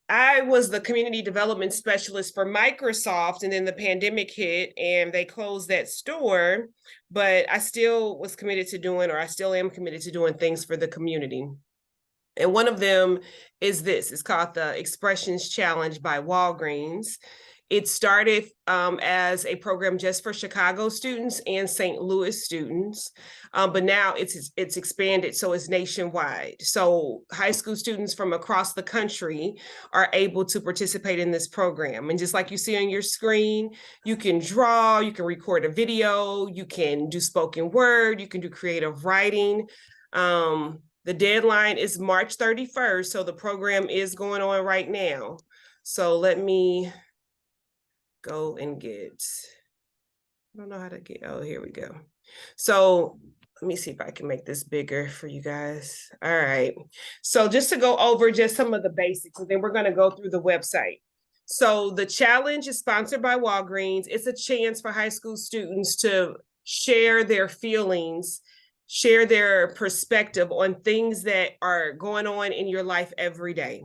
I was the community development specialist for Microsoft, and then the pandemic hit and they closed that store. But I still was committed to doing, or I still am committed to doing things for the community. And one of them is this. It's called the Expressions Challenge by Walgreens. It started as a program just for Chicago students and St. Louis students, but now it's expanded, so it's nationwide. So high school students from across the country are able to participate in this program. And just like you see on your screen, you can draw, you can record a video, you can do spoken word, you can do creative writing. The deadline is March 31st, so the program is going on right now. So let me go and get, I don't know how to get, oh, here we go. So let me see if I can make this bigger for you guys. All right. So just to go over just some of the basics, and then we're going to go through the website. So the challenge is sponsored by Walgreens. It's a chance for high school students to share their feelings, share their perspective on things that are going on in your life every day,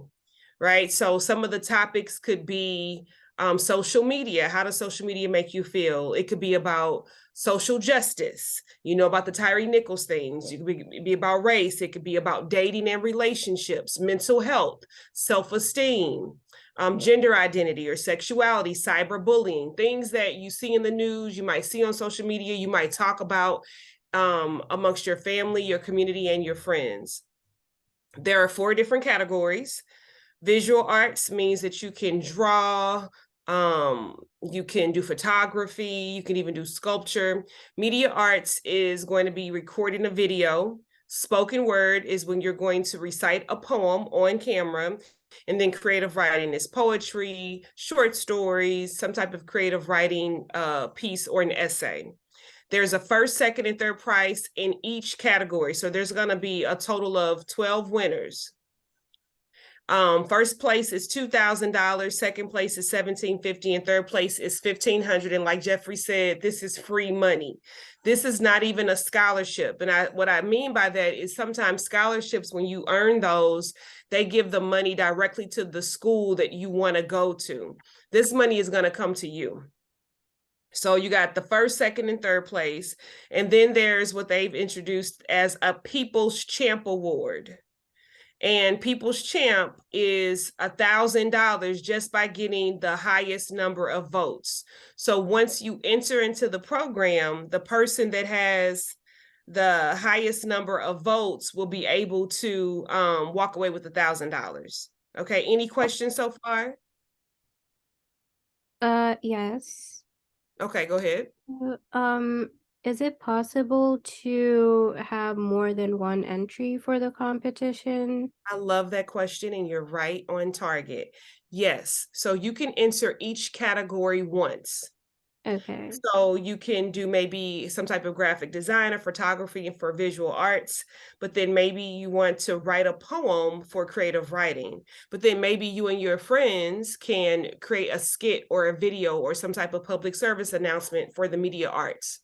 right? So some of the topics could be social media. How does social media make you feel? It could be about social justice, about the Tyree Nichols things. It could be about race. It could be about dating and relationships, mental health, self-esteem, gender identity or sexuality, cyberbullying, things that you see in the news, you might see on social media, you might talk about amongst your family, your community, and your friends. There are 4 different categories. Visual arts means that you can draw, you can do photography, you can even do sculpture. Media arts is going to be recording a video. Spoken word is when you're going to recite a poem on camera. And then creative writing is poetry, short stories, some type of creative writing piece or an essay. There's a first, second, and third prize in each category. So there's going to be a total of 12 winners. First place is $2,000, second place is $1,750, and third place is $1,500. And like Jeffrey said, this is free money. This is not even a scholarship. And what I mean by that is sometimes scholarships, when you earn those, they give the money directly to the school that you want to go to. This money is going to come to you. So you got the first, second, and third place. And then there's what they've introduced as a People's Champ Award. And People's Champ is $1,000 just by getting the highest number of votes. So once you enter into the program, the person that has the highest number of votes will be able to walk away with $1,000. Okay, any questions so far? Yes. Okay, go ahead. Is it possible to have more than one entry for the competition? I love that question, and you're right on target. Yes, so you can enter each category once. Okay. So you can do maybe some type of graphic design or photography and for visual arts, but then maybe you want to write a poem for creative writing. But then maybe you and your friends can create a skit or a video or some type of public service announcement for the media arts.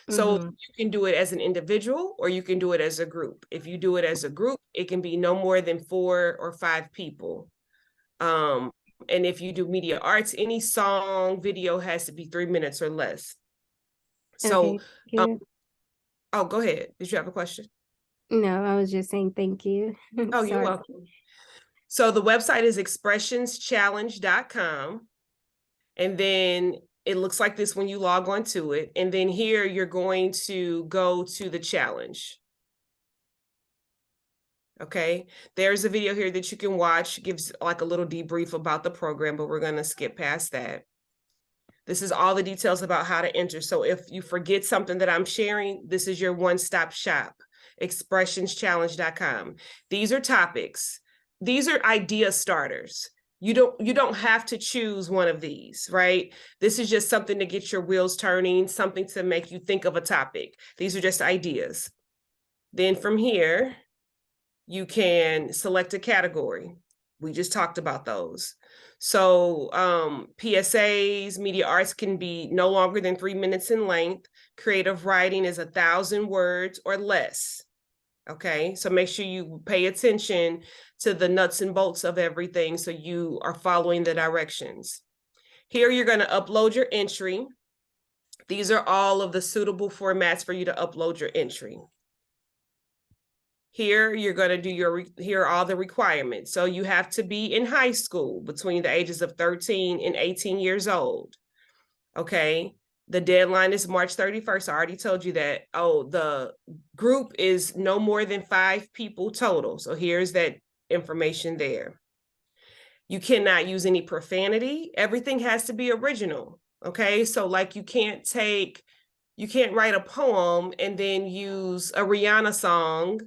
So Mm-hmm. you can do it as an individual or you can do it as a group. If you do it as a group, it can be no more than 4 or 5 people. And if you do media arts, any song, video has to be 3 minutes or less. So, Okay. Thank you. oh, go ahead. Did you have a question? No, I was just saying thank you. Oh, you're Sorry. welcome. So the website is expressionschallenge.com. And then it looks like this when you log on to it. And then here you're going to go to the challenge. Okay, there's a video here that you can watch, gives like a little debrief about the program, but we're going to skip past that. This is all the details about how to enter. So if you forget something that I'm sharing, this is your one-stop shop, expressionschallenge.com. These are topics. These are idea starters. You don't have to choose one of these, right? This is just something to get your wheels turning, something to make you think of a topic. These are just ideas. Then from here, you can select a category. We just talked about those. So PSAs, media arts can be no longer than 3 minutes in length. Creative writing is 1,000 words or less. Okay, so make sure you pay attention to the nuts and bolts of everything so you are following the directions. Here you're going to upload your entry. These are all of the suitable formats for you to upload your entry. Here you're going to do here are all the requirements. So you have to be in high school between the ages of 13 and 18 years old. Okay. The deadline is March 31st. I already told you that. Oh, the group is no more than 5 people total. So here's that information there. You cannot use any profanity. Everything has to be original. Okay. So like you can't write a poem and then use a Rihanna song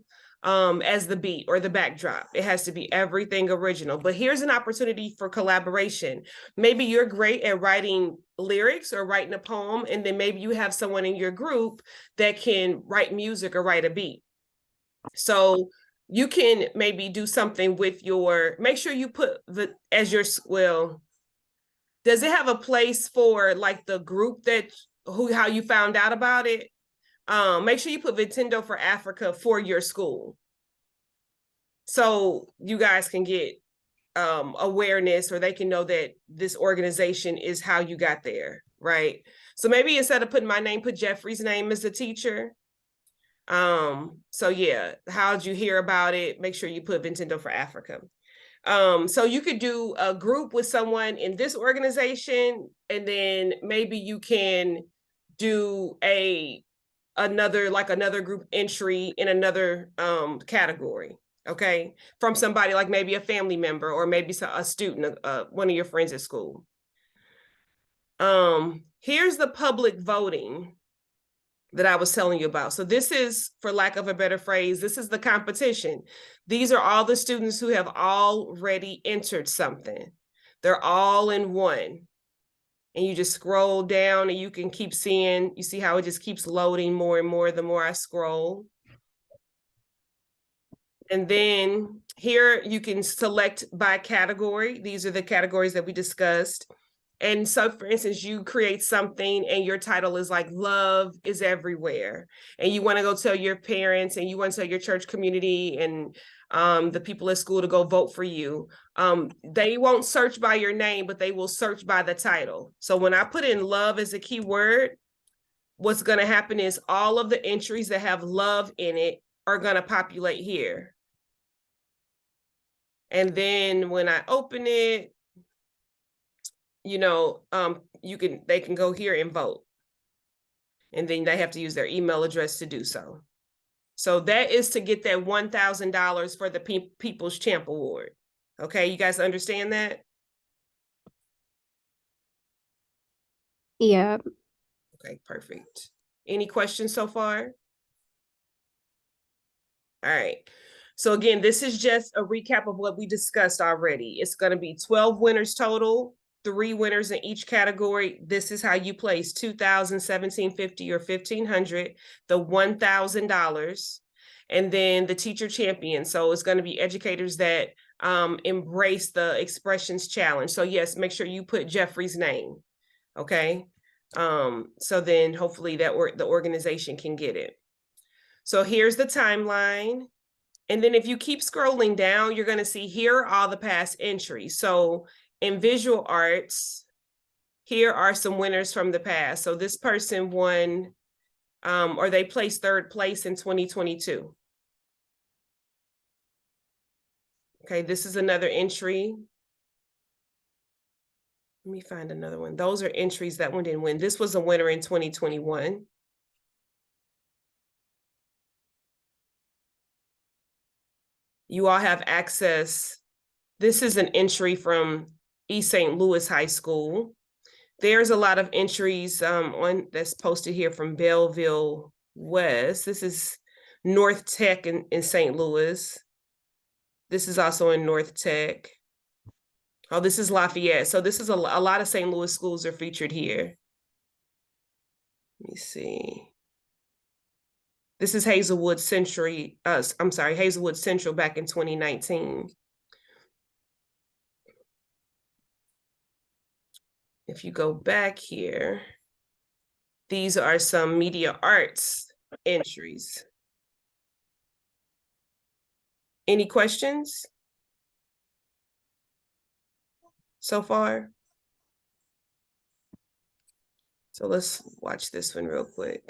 as the beat or the backdrop. It has to be everything original. But here's an opportunity for collaboration. Maybe you're great at writing lyrics or writing a poem, and then maybe you have someone in your group that can write music or write a beat. So you can maybe do something with make sure you put does it have a place for like the group how you found out about it? Make sure you put Nintendo for Africa for your school. So you guys can get awareness, or they can know that this organization is how you got there, right? So maybe instead of putting my name, put Jeffrey's name as the teacher. So yeah, how'd you hear about it? Make sure you put Nintendo for Africa. So you could do a group with someone in this organization, and then maybe you can do another group entry in another category, okay, from somebody like maybe a family member or maybe a student, one of your friends at school. Here's the public voting that I was telling you about. So this is, for lack of a better phrase, this is the competition. These are all the students who have already entered something. They're all in one. And you just scroll down and you can keep seeing, you see how it just keeps loading more and more the more I scroll. And then here you can select by category. These are the categories that we discussed. And so, for instance, you create something and your title is like "Love is Everywhere," and you want to go tell your parents and you want to tell your church community and the people at school to go vote for you. They won't search by your name, but they will search by the title. So when I put in "love" as a keyword, what's going to happen is all of the entries that have "love" in it are going to populate here. And then when I open it, they can go here and vote. And then they have to use their email address to do so. So that is to get that $1,000 for the People's Champ Award. Okay, you guys understand that? Yeah. Okay, perfect. Any questions so far? All right. So again, this is just a recap of what we discussed already. It's going to be 12 winners total, 3 winners in each category. This is how you place $2,000, $1,750, or $1,500, the $1,000, and then the teacher champion. So it's going to be educators that embrace the expressions challenge. So yes, make sure you put Jeffrey's name. Okay. So then hopefully the organization can get it. So here's the timeline. And then if you keep scrolling down, you're going to see here are all the past entries. So in visual arts, here are some winners from the past. So this person won, or they placed 3rd place in 2022. Okay, this is another entry. Let me find another one. Those are entries that one didn't win. This was a winner in 2021. You all have access. This is an entry from East St. Louis High School. There's a lot of entries that's posted here from Belleville West. This is North Tech in St. Louis. This is also in North Tech. Oh, this is Lafayette. So this is a lot of St. Louis schools are featured here. Let me see. This is Hazelwood Central back in 2019. If you go back here, these are some media arts entries. Any questions so far? So let's watch this one real quick.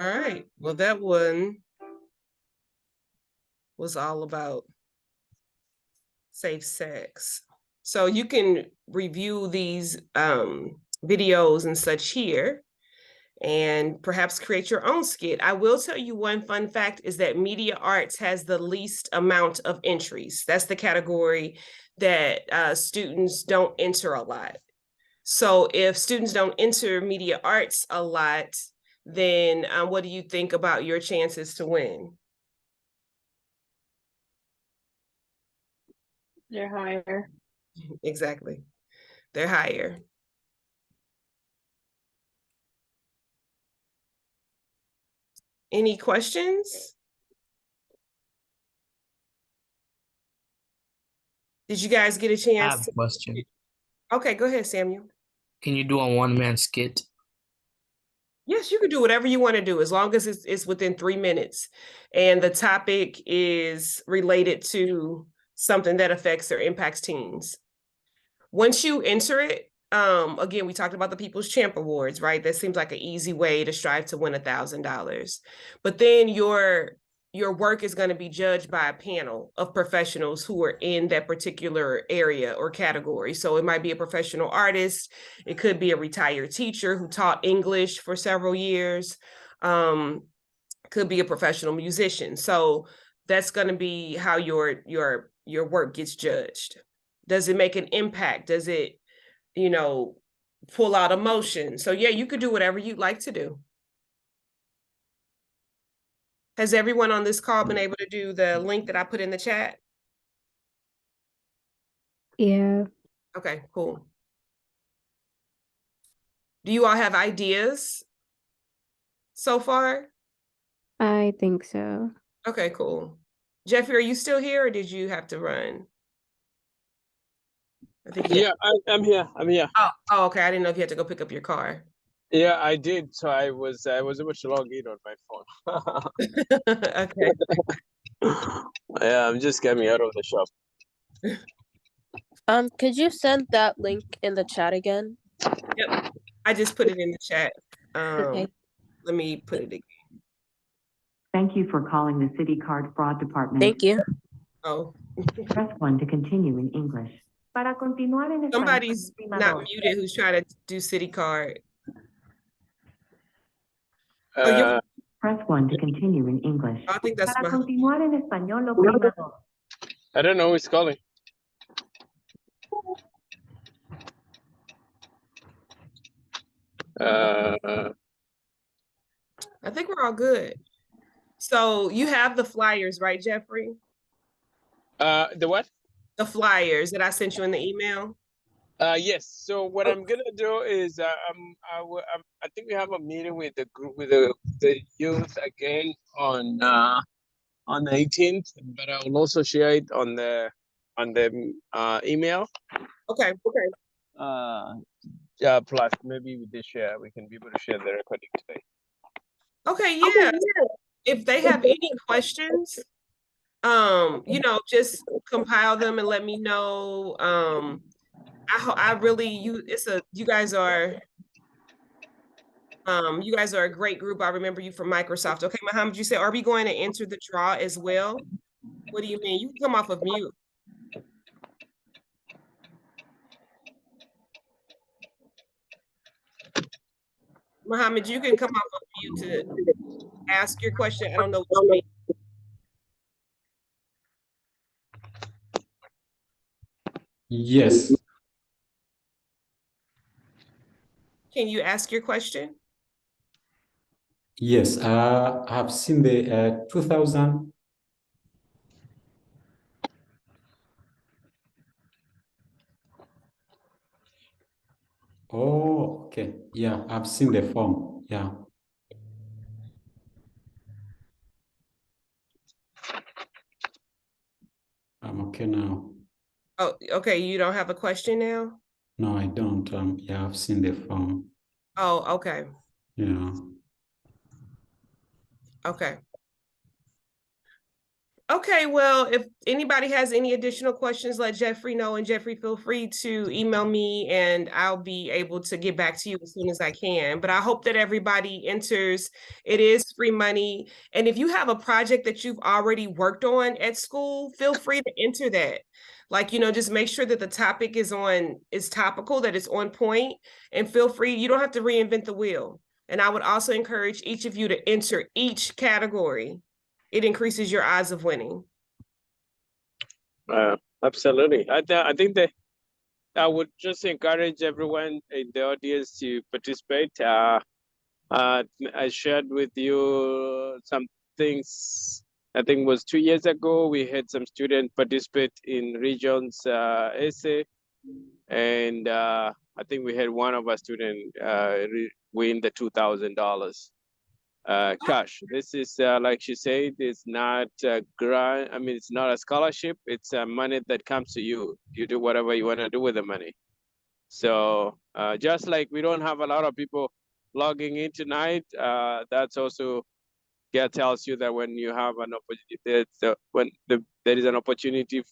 All right. Well, that one was all about safe sex. So you can review these videos and such here and perhaps create your own skit. I will tell you one fun fact is that media arts has the least amount of entries. That's the category that students don't enter a lot. So if students don't enter media arts a lot, then what do you think about your chances to win? They're higher. Exactly. They're higher. Any questions? Did you guys get a I have chance a question. Okay, go ahead, Samuel. Can you do a one-man skit? Yes, you can do whatever you want to do as long as it's within 3 minutes. And the topic is related to something that affects or impacts teens. Once you enter it, again, we talked about the People's Champ Awards, right? That seems like an easy way to strive to win $1,000. But then your work is going to be judged by a panel of professionals who are in that particular area or category. So it might be a professional artist, it could be a retired teacher who taught English for several years, could be a professional musician. So that's going to be how your work gets judged. Does it make an impact? Does it, pull out emotion? So yeah, you could do whatever you'd like to do. Has everyone on this call been able to do the link that I put in the chat? Yeah, Okay, cool. Do you all have ideas so far? I think so. Okay, cool. Jeffrey, are you still here or did you have to run? I think Yeah, I'm here. I'm here. Oh, okay. I didn't know if you had to go pick up your car. Yeah, I did. So I was able to log in on my phone. Okay. Yeah, I'm just getting out of the shop. Could you send that link in the chat again? Yep. I just put it in the chat. Okay. Let me put it again. Thank you for calling the City Card Fraud Department. Thank you. Oh, Press 1 to continue in English. Para continuar en español, somebody's not primador. muted who's trying to do City Card. Oh, you Press 1 to continue in English. I think that's Para my continuar en español, oprimador. I don't know who's calling. I think we're all good. So you have the flyers, right, Jeffrey? The what? The flyers that I sent you in the email. Yes. So what I'm gonna do is I think we have a meeting with the group with the youth again on the 18th, but I will also share it on the email. Okay. Plus maybe with this share we can be able to share the recording today. Okay, yeah. If they have any questions, just compile them and let me know. I really you guys are a great group. I remember you from Microsoft. Okay, Mohammed, you said, are we going to enter the draw as well? What do you mean? You can come off of mute. Mohammed, you can come off of mute to ask your question. I don't know what you mean. Yes, Can you ask your question? yes. I've seen the 2000. Oh, okay. Yeah, I've seen the form. Yeah. I'm okay now. Oh, okay. You don't have a question now? No, I don't. Yeah, I've seen the form. Oh, okay. Yeah. Okay. Okay, well, if anybody has any additional questions, let Jeffrey know, and Jeffrey, feel free to email me and I'll be able to get back to you as soon as I can. But I hope that everybody enters. It is free money. And if you have a project that you've already worked on at school, feel free to enter that. Like, just make sure that the topic is topical, that it's on point, and feel free, you don't have to reinvent the wheel. And I would also encourage each of you to enter each category. It increases your odds of winning. Absolutely. I think that I would just encourage everyone in the audience to participate. I shared with you some things. I think it was 2 years ago. We had some students participate in regions essay, and I think we had one of our students win the $2,000 cash. This is like she said, it's not a grant. I mean, it's not a scholarship. It's money that comes to you. You do whatever you want to do with the money. So just like we don't have a lot of people logging in tonight, that's also tells you that when you have an opportunity, there is an opportunity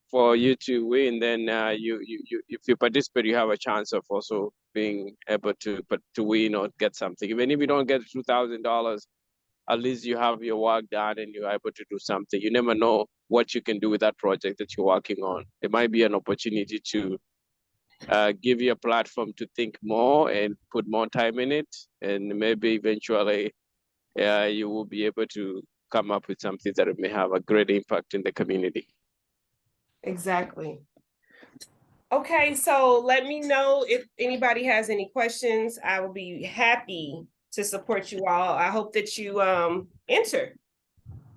for you to win, then you if you participate, you have a chance of also being able to win or get something. Even if you don't get $2,000, at least you have your work done and you're able to do something. You never know what you can do with that project that you're working on. It might be an opportunity to give you a platform to think more and put more time in it, and maybe eventually you will be able to come up with something that may have a great impact in the community. Exactly. Okay, so let me know if anybody has any questions. I will be happy to support you all. I hope that you enter.